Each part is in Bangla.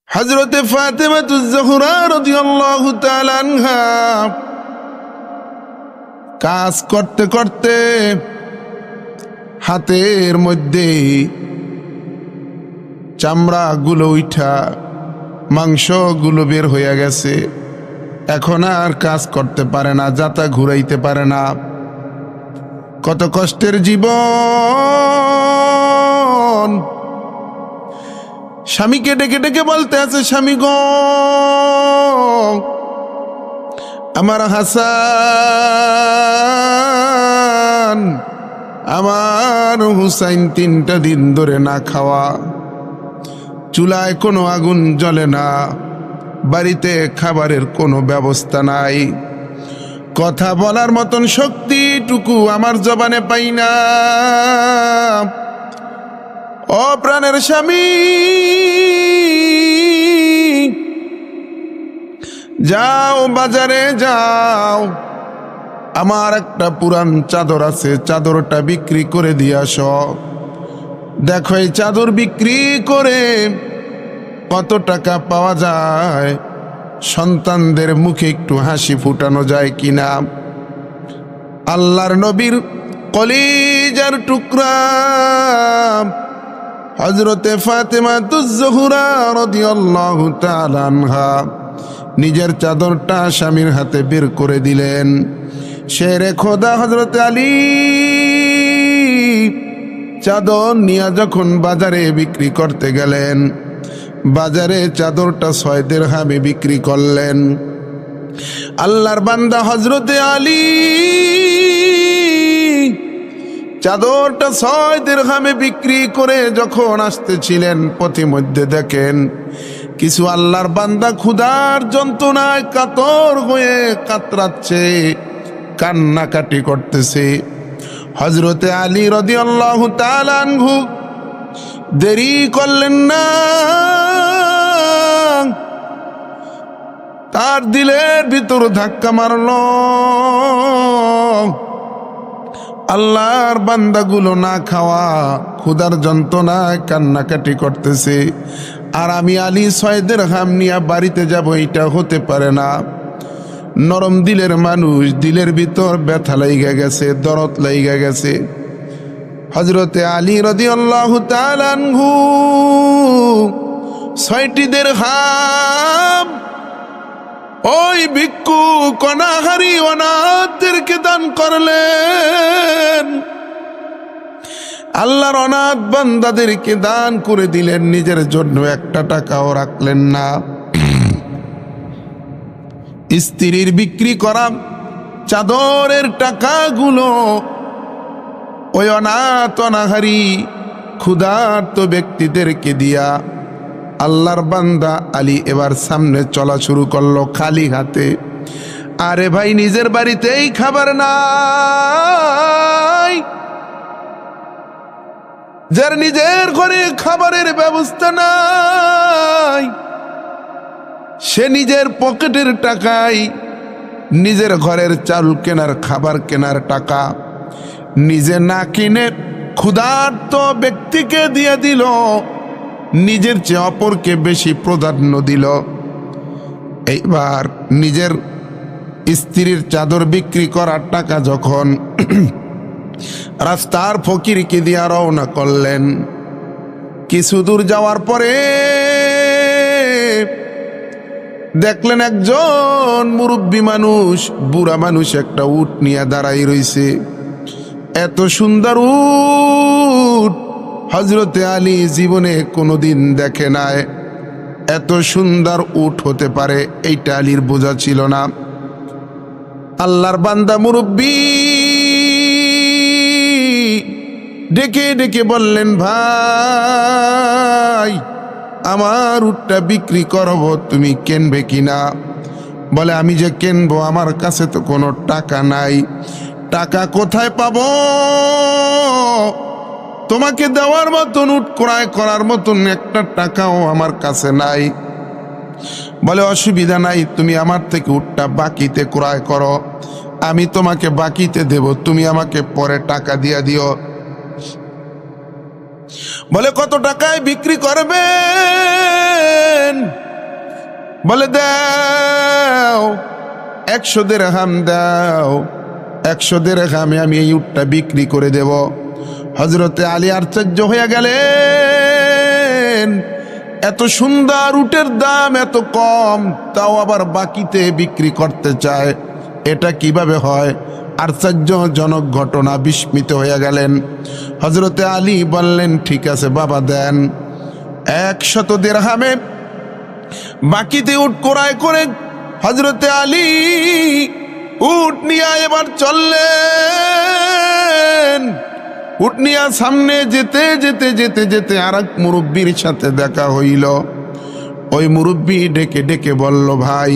হযরতে ফাতেমাতুজ জোহরা রাদিয়াল্লাহু তাআলা আনহা কাজ করতে করতে হাতের মধ্যে চামড়াগুলো উঠা মাংসগুলো বের হয়ে গেছে। এখন আর কাজ করতে পারে না, যাতা ঘুরাইতে পারে না। কত কষ্টের জীবন। স্বামীকে ডেকে ডেকে বলতে আছে, স্বামী গো, আমার হাসান আমার হুসাইন 3টা দিন ধরে না খাওয়া, চুলায় কোনো আগুন জ্বলে না, বাড়িতে খাবারের কোনো ব্যবস্থা নাই, কথা বলার মতন শক্তিটুকু আমার জবানে পাই না। ও প্রাণের স্বামী, যাও বাজারে যাও, আমার একটা পুরান চাদর আছে, চাদরটা বিক্রি করে দিয়ে আসো। দেখো এই চাদর বিক্রি করে কত টাকা পাওয়া যায়, সন্তানদের মুখে একটু হাসি ফুটানো যায় কিনা। আল্লাহর নবীর কলিজার টুকরা হযরতে ফাতেমাতুজ জোহরা রাদিয়াল্লাহু তাআলা আনহা নিজের চাদরটা স্বামীর হাতে বের করে দিলেন। শেরে খোদা হযরতে আলী চাদর নিয়ে যখন বাজারে বিক্রি করতে গেলেন, বাজারে চাদরটা 6 দিরহামে বিক্রি করলেন। আল্লাহর বান্দা হযরতে আলী চাদরটা 6 দিরহামে বিক্রি করে যখন আসতেছিলেন, পথিমধ্যে দেখেন কিছু আল্লাহর বান্দা ক্ষুধার যন্ত্রণায় কাতর হয়ে কাতরাচ্ছে, কান্নাকাটি করতেছে। হযরতে আলী রাদিয়াল্লাহু তাআলা আনহু দেরি করলেন না, তার দিলের ভিতর ধাক্কা মারল। আল্লাহর বান্দাগুলো না খাওয়া ক্ষুধার যন্ত্রণায় কান্নাকাটি করতেছে, আর আমি আলী 6 দিরহাম নিয়ে বাড়িতে যাব, এটা হতে পারে না। নরম দিলের মানুষ, দিলের ভিতর ব্যথা লাইগা গেছে, দরদ লাইগা গেছে। হযরতে আলী রাদিয়াল্লাহু তাআলা আনহু 6টি দিরহাম ওই ভিক্ষু কনাহারি অনাথদেরকে দান করলেন। আল্লাহর অনাথ বান্দাদেরকে দান করে দিলেন, নিজের জন্য একটা টাকাও রাখলেন না। স্ত্রীর বিক্রি করা চাদরের টাকাগুলো ওই অনাথ অনাহারি ক্ষুধার্ত ব্যক্তিদেরকে দিয়া আল্লাহর বান্দা আলী এবার সামনে চলা শুরু করলো খালি হাতে। আরে ভাই, নিজের বাড়িতেই খাবার নাই, যার নিজের ঘরে খাবারের ব্যবস্থা নাই, সে নিজের পকেটের টাকায় নিজের ঘরের চাল কেনার, খাবার কেনার টাকা নিজে না কিনে ক্ষুধার্ত ব্যক্তিকে দিয়ে দিল, নিজের চেয়ে অপরকে বেশি প্রাধান্য দিল। এইবার নিজের স্ত্রীর চাদর বিক্রি করার টাকা যখন রাস্তার ফকিরকে দিয়া রওনা করলেন, কিছু দূর যাওয়ার পরে দেখলেন একজন মুরব্বী মানুষ, বুড়া মানুষ একটা উট নিয়ে দাঁড়াই রইছে। এত সুন্দর উট হযরতে আলী জীবনে কোনোদিন দেখে নাই। এত সুন্দর উট হতে পারে এইটা আলীর বোঝা ছিল না। আল্লাহর বান্দা মুরব্বী ডেকে ডেকে বললেন, ভাই আমার উটটা বিক্রি করব, তুমি কিনবে কিনা? বলে, আমি যে কিনবো, আমার কাছে তো কোনো টাকা নাই। টাকা কোথায় পাবো? তোমাকে দেওয়ার মতন, উট ক্রয় করার মতন একটা টাকাও আমার কাছে নাই। বলে, অসুবিধা নাই, তুমি আমার থেকে উটটা বাকিতে ক্রয় করো, আমি তোমাকে বাকিতে দেব, তুমি আমাকে পরে টাকা দিয়া দিও। বলে, কত টাকায় বিক্রি করবেন? বলে দাও 100 দিরহাম দাও, 100 দিরহামে আমি এই উটটা বিক্রি করে দেব। হযরতে আলী আশ্চর্য হয়ে গেলেন, এত সুন্দর উটের দাম এত কম, তাও আবার বাকিতে বিক্রি করতে চায়, এটা কিভাবে হয়? আশ্চর্যজনক ঘটনা, বিস্মিত হয়ে গেলেন। হযরতে আলী বললেন, ঠিক আছে বাবা দেন। 100 দিরহামে বাকিতে উট ক্রয় করে হযরতে আলী উট নিয়ে এবার চললেন। উট নিয়ে সামনে যেতে যেতে যেতে যেতে আর এক মুরব্বীর সাথে দেখা হইল। ওই মুরব্বী ডেকে ডেকে বলল, ভাই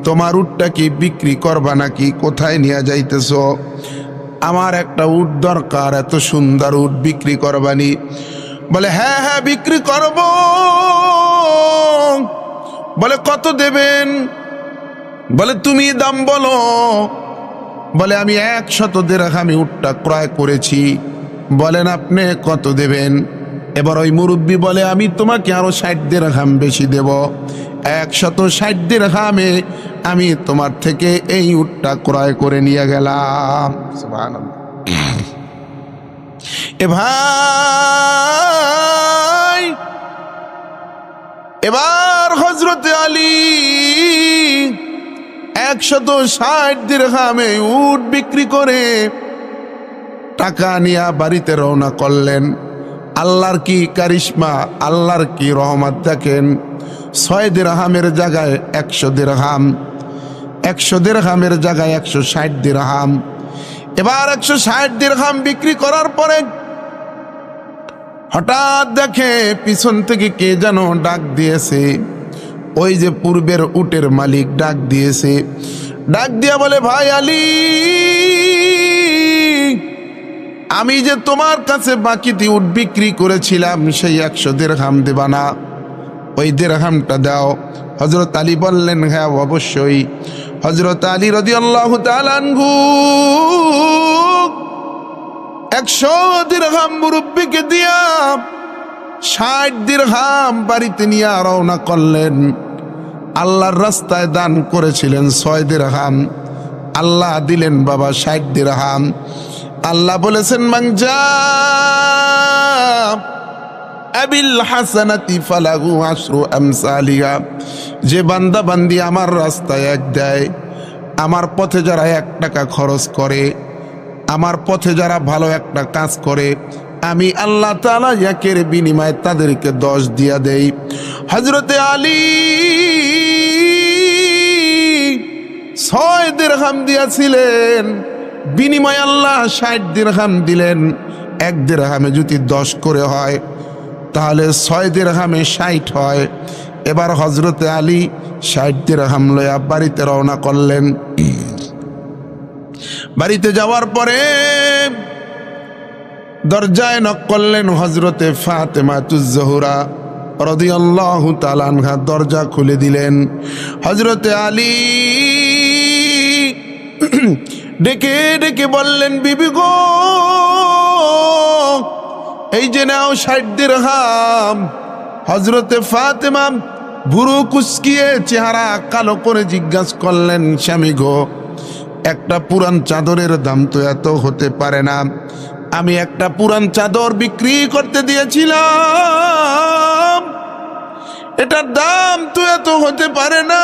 তোমার উটটা কি বিক্রি করবা নাকি? কোথায় নিয়ে যাইতেছ? আমার একটা উট দরকার, এত সুন্দর উট বিক্রি করবানি? বলে হ্যাঁ হ্যাঁ বিক্রি করব। বলে কত দেবেন? বলে তুমি দাম বলো। বলে আমি 100 দিরহামে উটটা ক্রয় করেছি, বলেন আপনি কত দেবেন? এবার ওই মুরব্বী বলে, আমি তোমাকে আরো 60 দিরহাম বেশি দেব, 160 দিরহামে আমি তোমার থেকে এই উটটা ক্রয় করে নিয়ে গেলাম। সুবহানাল্লাহ। এ ভাই, এবার হযরতে আলী 160 দিরহামে উট বিক্রি করে টাকা নিয়ে বাড়িতে রওনা করলেন। আল্লাহর কি কারিশমা, আল্লাহর কি রহমত দেখেন। 6 দিরহামের জায়গায় 100 দিরহাম, 100 দিরহামের জায়গায় 160 দিরহাম। এবার 160 দিরহাম বিক্রি করার পরে হঠাৎ দেখে পিছন থেকে কে যেন ডাক দিয়েছে। ওই যে পূর্বের উটের মালিক ডাক দিয়েছে। ডাক দিয়া বলে, ভাই আলী, আমি যে তোমার কাছে বাকিতে উট বিক্রি করেছিলাম, সেই 100 দিরহাম দেবা না? ওই দিরহামটা দাও। হযরত আলী বললেন, হ্যাঁ অবশ্যই। হযরত আলী রাদিয়াল্লাহু তাআলা আনহু 100 দিরহাম মুরব্বিকে দিয়া 60 দিরহাম বাড়িতে নিয়ে রওনা করলেন। আল্লাহর রাস্তায় দান করেছিলেন 6 দিরহাম, আল্লাহ দিলেন বাবা 60 দিরহাম। আল্লাহ বলেছেন, মানজা আবিল হাসানাতি ফালাহু আশরু আমসালিহা, যে বান্দা বান্দি আমার রাস্তায় এক দেয়, আমার পথে যারা 1 টাকা খরচ করে, আমার পথে যারা ভালো একটা কাজ করে, আমি আল্লাহ তাআলা একের বিনিময়ে তাদেরকে 10 দিয়া দেই। হযরতে আলী 6 দিরহাম দিয়েছিলেন, বিনিময়ে আল্লাহ 60 দিরহাম দিলেন। 1 দিরহামে যদি 10 করে হয় তাহলে 6 দিরহামে 60 হয়। এবার হযরতে আলী 60 দিরহাম লইয়া বাড়িতে রওনা করলেন। বাড়িতে যাওয়ার পরে দরজায় নক করলেন। হযরতে ফাতেমাতুজ জোহরা রাদিয়াল্লাহু তাআলা আনহা দরজা খুলে দিলেন। হযরতে আলী ডেকে ডেকে বললেন, বিবি গো, এই যে নাও 60 দিরহাম। হযরতে ফাতেমা ভুরু কুচকিয়ে চেহারা কালো করে জিজ্ঞাসা করলেন, স্বামী গো, একটা পুরান চাদরের দাম তো এত হতে পারে না। আমি একটা পুরান চাদর বিক্রি করতে দিয়েছিলাম, এটার দাম তো এত হতে পারে না।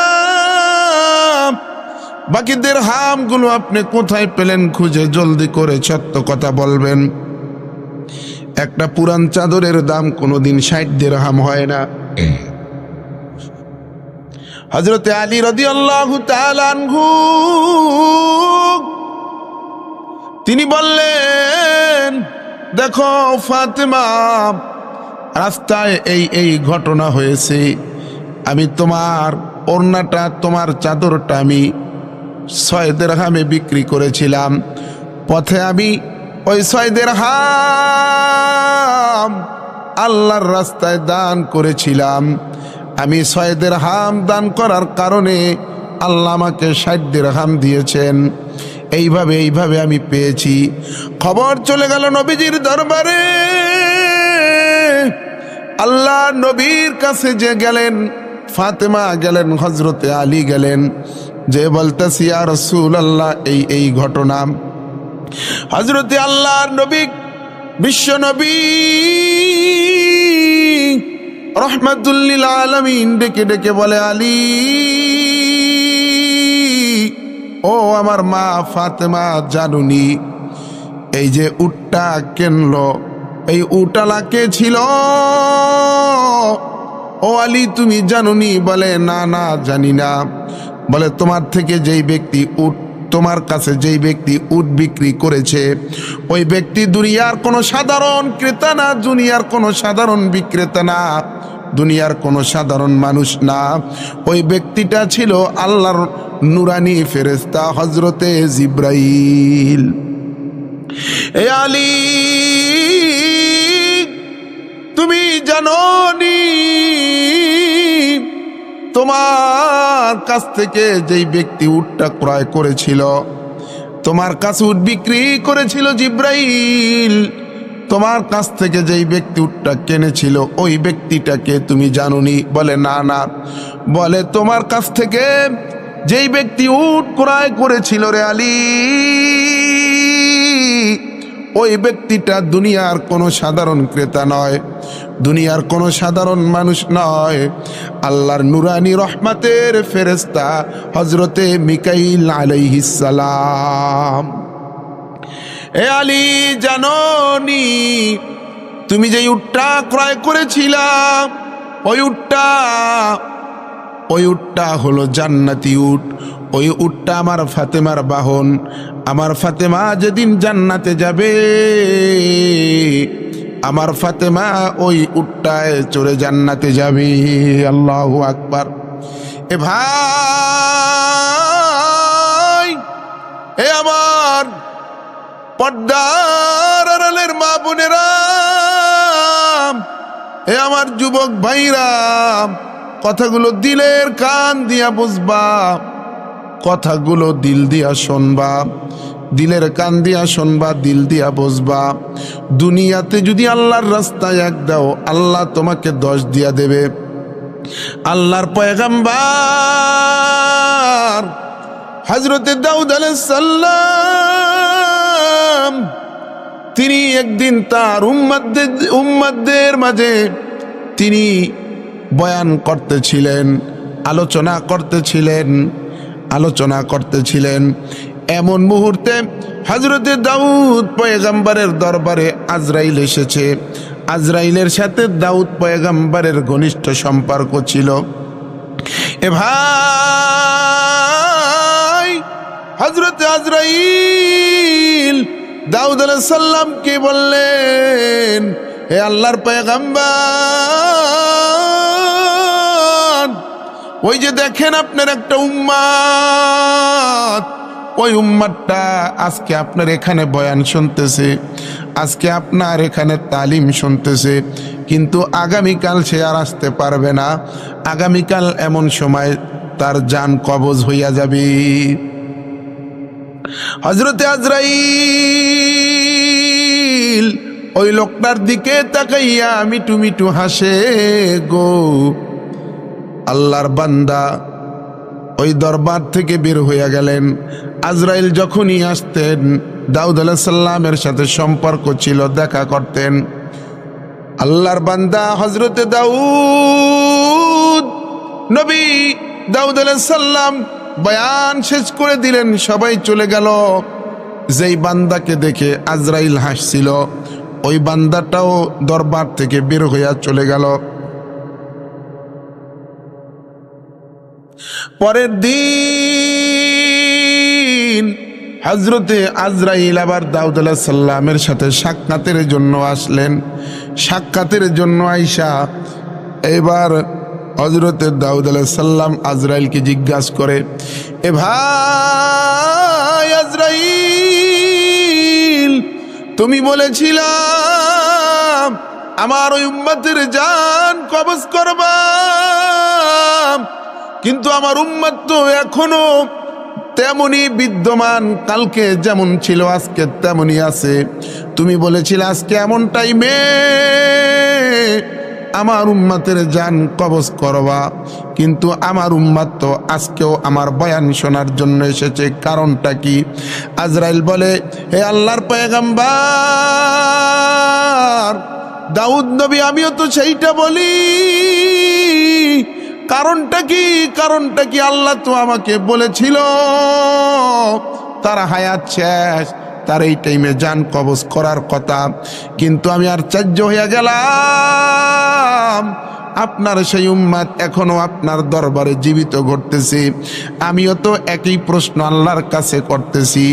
বাকি দিরহাম গুলো আপনি কোথায় পেলেন? খুঁজে জলদি করে সত্য কথা বলবেন। একটা পুরান চাদরের দাম কোনোদিন 60 দিরহাম হয় না। হযরতে আলী রাদিয়াল্লাহু তাআলা আনহু তিনি বললেন, দেখো ফাতেমা, রাস্তায় এই ঘটনা হয়েছে। আমি তোমার ওড়নাটা, তোমার চাদরটা আমি 6 দিরহামে বিক্রি করেছিলাম। পথে আমি ওই 6 দিরহাম আল্লাহর রাস্তায় দান করেছিলাম। আমি 6 দিরহাম দান করার কারণে আল্লাহ আমাকে 60 দিরহাম দিয়েছেন। এইভাবে আমি পেয়েছি। খবর চলে গেল নবীজির দরবারে। আল্লাহ নবীর কাছে যে গেলেন, ফাতেমা গেলেন, হজরতে আলী গেলেন, যে বলতেছি ইয়া রাসূলুল্লাহ এই ঘটনা। হজরতে আল্লাহর নবী, বিশ্ব নবী রহমাতুল লিল আলামিন ডেকে ডেকে বলে, আলী, ও আমার মা ফাতেমা, জানুনি এই যে উটটা কিনলো, এই উটালা কে ছিল? ও আলী, তুমি জানুনি? বলে, না না, জানি না। বলে, তোমার থেকে যেই ব্যক্তি তোমার কাছে যেই ব্যক্তি উট বিক্রি করেছে, ওই ব্যক্তি দুনিয়ার কোনো সাধারণ ক্রেতা না, দুনিয়ার কোনো সাধারণ বিক্রেতা না, দুনিয়ার কোনো সাধারণ মানুষ না। ওই ব্যক্তিটা ছিল আল্লাহর নুরানি ফেরেশতা হজরতে জিব্রাইল। এ আলী, তুমি জানো নি তোমার কাছ থেকে যেই ব্যক্তি উটটা ক্রয় করেছিল, তোমার কাছে উট বিক্রি করেছিল জিব্রাইল, তোমার কাছ থেকে যেই ব্যক্তি উটটা কিনেছিল ওই ব্যক্তিটাকে তুমি জানোনি? বলে, না না। বলে, তোমার কাছ থেকে যেই ব্যক্তি উট ক্রয় করেছিল রে আলী, ওই ব্যক্তিটা দুনিয়ার কোনো সাধারণ ক্রেতা নয়, দুনিয়ার কোনো সাধারণ মানুষ নয়, আল্লাহর নুরানি রহমতের ফেরেশতা হজরতে মিকাইল আলাইহিস সালাম। এ আলী, জানোনি তুমি যে উটটা ক্রয় করেছিলা, ওই উটটা হলো জান্নাতি উট। ওই উটটা আমার ফাতেমার বাহন। আমার ফাতেমা যেদিন জান্নাতে যাবে, আমার ফাতেমা ওই উটটায় চড়ে জান্নাতে যাবে। আল্লাহু আকবার। এ ভাই, এ আমার পর্দার আড়ালের মা বোনেরা, এ আমার যুবক ভাইরা, কথাগুলো দিলের কান দিয়া বুঝবা, কথাগুলো দিল দিয়া শুনবা, দিলের কান দিয়া শুনবা, দিল দিয়া বুঝবা। দুনিয়াতে যদি আল্লাহর রাস্তায় এক দাও, আল্লাহ তোমাকে 10 দিয়া দেবে। আল্লাহর পয়গম্বর হযরতে দাউদ আলাইহিস সালাম, তিনি একদিন তার উম্মতদের মাঝে তিনি বয়ান করতেছিলেন, আলোচনা করতেছিলেন। এমন মুহূর্তে হযরতে দাউদ পয়গম্বরের দরবারে আজরাইল এসেছে। আজরাইলের সাথে দাউদ পয়গম্বরের ঘনিষ্ঠ সম্পর্ক ছিল। এ ভাই, হযরতে আজরাইল দাউদ আলাইহিস সালামকে বললেন, হে আল্লাহর পয়গম্বর, ওই যে দেখেন আপনার একটা উম্মত, ওই উম্মতটা আজকে আপনার এখানে বয়ান শুনতেছে, আজকে আপনার এখানে তালিম শুনতেছে, কিন্তু আগামীকাল সে আর আসতে পারবে না। আগামীকাল এমন সময় তার জান কবজ হইয়া যাবে। হযরতে আজরাইল ওই লোকটার দিকে তাকাইয়া মিটু মিটু হাসে গো। আল্লাহর বান্দা ওই দরবার থেকে বের হইয়া গেলেন। আজরাইল যখনই আসতেন, দাউদ আলাইহিস সালামের সাথে সম্পর্ক ছিল, দেখা করতেন। আল্লাহর বান্দা হযরতে দাউদ, নবী দাউদ আলাইহিস সালাম বয়ান শেষ করে দিলেন, সবাই চলে গেল। যেই বান্দাকে দেখে আজরাইল হাসছিল, ওই বান্দাটাও দরবার থেকে বের হইয়া চলে গেল। পরের দিন হযরতে আজরাইল আবার দাউদ আলাইহিস সালামের সাথে সাক্ষাতের জন্য আসলেন। সাক্ষাতের জন্য আইসা এবার হযরতে দাউদ আলাইহিস সালাম আজরাইলকে জিজ্ঞাসা করে, এ ভাই আজরাইল, তুমি বলেছিলাম আমার ওই উম্মতের জান কবজ করবা, কিন্তু আমার উম্মত তো এখনো তেমনি বিদ্যমান, কালকে যেমন ছিল আজকে তেমনি আছে। তুমি বলেছিলে আজকে এমন টাইমে আমার উম্মতের জান কবজ করবা, কিন্তু আমার উম্মত তো আজকেও আমার বয়ান শোনার জন্য এসেছে। কারণটা কি? আজরাইল বলে, হে আল্লাহর পয়গম্বর দাউদ নবী, আমিও তো সেইটা বলি। কারণটা কি? কারণটা কি? আল্লাহ তো আমাকে বলেছিল তার হায়াত শেষ, তার এই টাইমে জান কবজ করার কথা, কিন্তু আমি আশ্চর্য হয়ে গেলাম। আপনার সেই উম্মত এখনো আপনার দরবারে জীবিত ঘটতেছে। আমিও তো একই প্রশ্ন আল্লাহর কাছে করতেছি।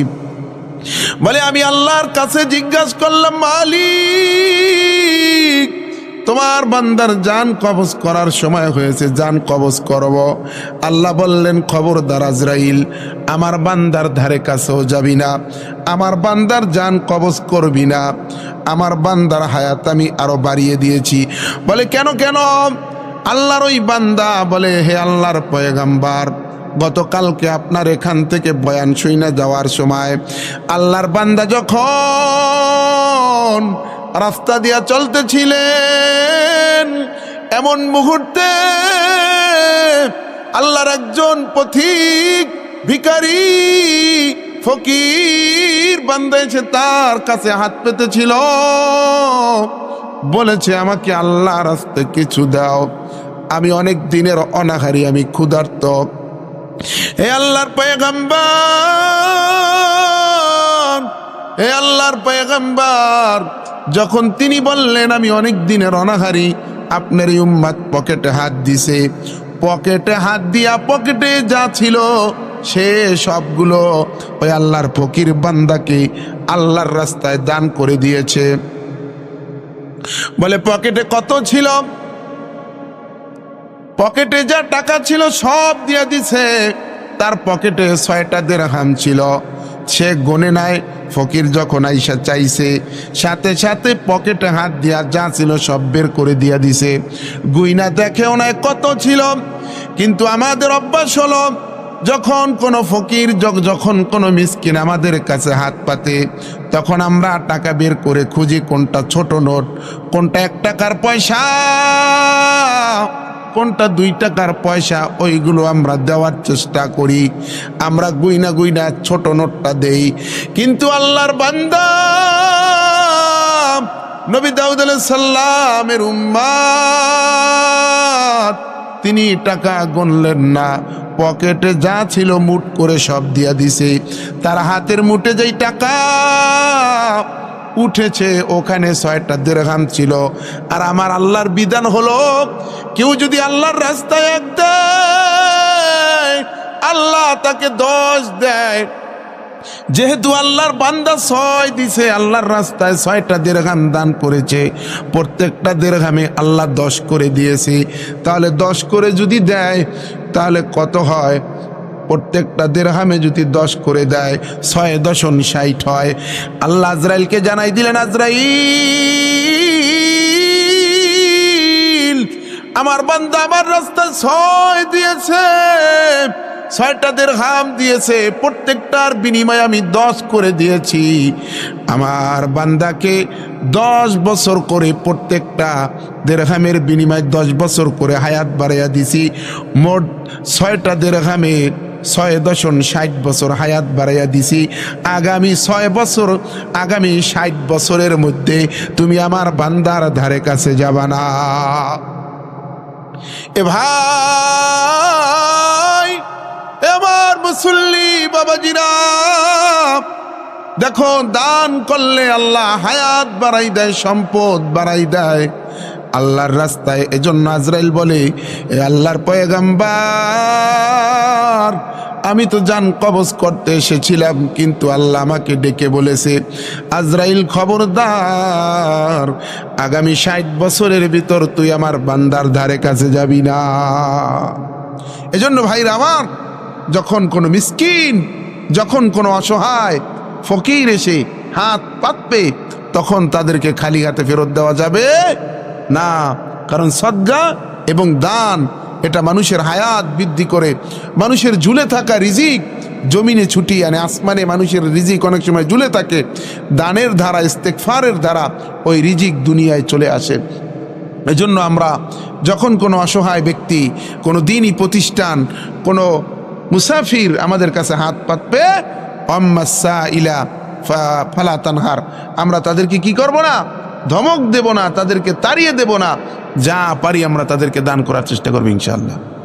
বলে, আমি আল্লাহর কাছে জিজ্ঞাসা করলাম, মালিক তোমার বান্দার জান কবজ করার সময় হয়েছে, জান কবজ করব। আল্লাহ বললেন, খবরদার আজরাইল, আমার বান্দার ধারে কাছেও যাবি না, আমার বান্দার জান কবজ করবি না। আমার বান্দার হায়াত আমি আরো বাড়িয়ে দিয়েছি। বলে, কেন কেন? আল্লাহর ওই বান্দা বলে, হে আল্লাহর পয়গম্বর, গতকালকে আপনার এখান থেকে বয়ান শুনে যাওয়ার সময় আল্লাহর বান্দা যখন রাস্তা দিয়া চলতেছিলেন, এমন মুহূর্তে আল্লাহর একজন পথিক ভিখারি ফকির বান্দা এসে তার কাছে হাত পেতেছিল, বলেছে, আমাকে আল্লাহ রাস্তায় কিছু দাও, আমি অনেক দিনের অনাহারী, আমি ক্ষুধার্ত। হে আল্লাহর পয়গম্বর, হে আল্লাহর পয়গম্বর, যখন তিনি বললেন আমি অনেক দিনের অনাহারী, আপনার এই উম্মত পকেটে হাত দিছে। পকেটে হাত দিয়া পকেটে যা ছিল সে সবগুলো ওই আল্লাহর ফকির বান্দাকে আল্লাহর রাস্তায় দান করে দিয়েছে। বলে, পকেটে কত ছিল? পকেটে যা টাকা ছিল সব দিয়ে দিছে। তার পকেটে 6টা দিরহাম ছিল, সে গনে নাই। ফকির যখন আইসা চাইছে, সাথে সাথে পকেটে হাত দিয়া যা ছিল সব বের করে দিয়া দিছে। গুইনা দেখেও নাই কত ছিল। কিন্তু আমাদের অভ্যাস হলো, যখন কোনো ফকির, যখন কোনো মিসকিন আমাদের কাছে হাত পাতে, তখন আমরা টাকা বের করে খুঁজি কোনটা ছোট নোট, কোনটা 1 টাকার পয়সা, কোনটা 2 টাকার পয়সা, ওইগুলো আমরা দেওয়ার চেষ্টা করি। আমরা গুইনা গুইনা ছোট নোটটা দেই। কিন্তু আল্লাহর বান্দা নবী দাউদ আলাইহিস সালামের উম্মত, তিনি টাকা গণলেন না, পকেটে যা ছিল মুঠ করে সব দিয়া দিছে। তার হাতের মুঠে যেই টাকা উঠেছে ওখানে 6টা দিরহাম ছিল। আর আমার আল্লাহর বিধান হলো, কেউ যদি আল্লাহর রাস্তায় 1 দেয়, আল্লাহ তাকে 10 দেয়। যেহেতু আল্লাহর বান্দা 6 দিছে, আল্লাহর রাস্তায় 6টা দিরহাম দান করেছে, প্রত্যেকটা দিরহামে আল্লাহ 10 করে দিয়েছে। তাহলে 10 করে যদি দেয় তাহলে কত হয়? প্রত্যেকটা দিরহামে যদি 10 করে দেয় 6 দশম 60 হয়। আল্লাহ আজরাইলকে জানাই দিলেন, আজরাইল, আমার বান্দা আমার রাস্তায় 6 দিয়েছে, 6টা দিরহাম দিয়েছে, প্রত্যেকটার বিনিময়ে আমি 10 করে দিয়েছি। আমার বান্দাকে 10 বছর করে, প্রত্যেকটা দিরহামের বিনিময়ে 10 বছর করে হায়াত বাড়াইয়া দিছি। মোট 6টা দিরহামে 6.60 বছর হায়াত বাড়াইয়া দিছি। আগামী 6 বছর, আগামী 60 বছরের মধ্যে তুমি আমার বান্দার ধারে কাছে যাবা না। এ ভাই, আমার মুসল্লি বাবাজিরা, দেখো, দান করলে আল্লাহ হায়াত বাড়াই দেয়, সম্পদ বাড়াই দেয় আল্লাহর রাস্তায়। এজন্য আজরাইল বলে, এ আল্লাহর পয়গম্বর, আমি তো জান কবজ করতে এসেছিলাম, কিন্তু আল্লাহ আমাকে ডেকে বলেছে, আজরাইল খবরদার, আগামী 60 বছরের ভিতর তুই আমার বান্দার ধারে কাছে যাবি না। এজন্য ভাইরা আমার, যখন কোনো মিসকিন, যখন কোনো অসহায় ফকির এসে হাত পাতবে, তখন তাদেরকে খালি হাতে ফেরত দেওয়া যাবে না। কারণ সদকা এবং দান এটা মানুষের হায়াত বৃদ্ধি করে, মানুষের ঝুলে থাকা রিজিক জমিনে ছুটিয়ে আনে। আসমানে মানুষের রিজিক অনেক সময় ঝুলে থাকে, দানের ধারা, ইস্তেগফারের ধারা ওই রিজিক দুনিয়ায় চলে আসে। এজন্য আমরা যখন কোনো অসহায় ব্যক্তি, কোনো দিনই প্রতিষ্ঠান, কোনো মুসাফির আমাদের কাছে হাত পাতবে, আম্মাসা ইলা ফালা তানহার, আমরা তাদেরকে কি করব না, ধমক দেব না, তাদেরকে তাড়িয়ে দেব না, যা পারি আমরা তাদেরকে দান করার চেষ্টা করবো ইনশাআল্লাহ।